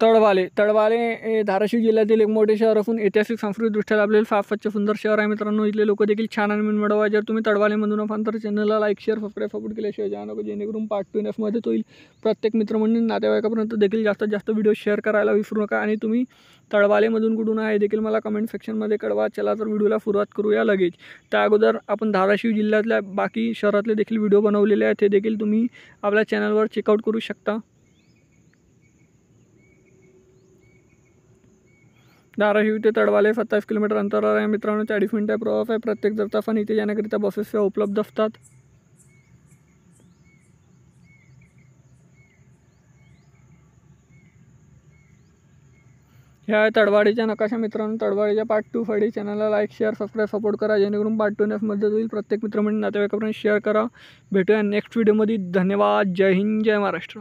तळवाले हे धाराशिव जिल्ह्यातील एक मोठे शहर असून ऐतिहासिक सांस्कृतिकदृष्ट्या लाभलेले फार स्वच्छ सुंदर शहर आहे मित्रांनो. इथले लोक देखील छान आणि मनमिळावू आहे. जर तुम्ही तळवालेमधून असाल तर चॅनलला लाईक शेअर सबस्क्राईब सपोर्ट केल्याशिवाय जाऊ नका, जेणेकरून पार्ट 2 मदत होईल. प्रत्येक मित्रमंडळी नातेवाईकापर्यंत देखील जास्तीत जास्त व्हिडिओ शेअर करायला विसरू नका. आणि तुम्ही तळवालेमधून कुठून आहे देखील मला कमेंट सेक्शनमध्ये कळवा. चला तर व्हिडिओला सुरुवात करूया लगेच. त्या अगोदर आपण धाराशिव जिल्ह्यातल्या बाकी शहरातले देखील व्हिडिओ बनवलेले आहेत, ते देखील तुम्ही आपल्या चॅनलवर चेकआउट करू शकता. धाराशिव ते तळवाले 27 किलोमीटर अंतरावर आहे मित्रांनो. 40 मिनिटे प्रवास आहे प्रत्येक तासाने. इथे जाण्याकरिता बसेस सेवा उपलब्ध असतात. ह्या आहे तळवाडीच्या नकाशा मित्रांनो. तळवाडीच्या पार्ट 2 साठी चॅनलला लाईक शेअर सबस्क्राईब सपोर्ट करा, जेणेकरून पार्ट 2 मदत होईल. प्रत्येक मित्रमंडळी नातेवाईकापर्यंत शेअर करा. भेटूया नेक्स्ट व्हिडिओमध्ये. धन्यवाद. जय हिंद, जय महाराष्ट्र.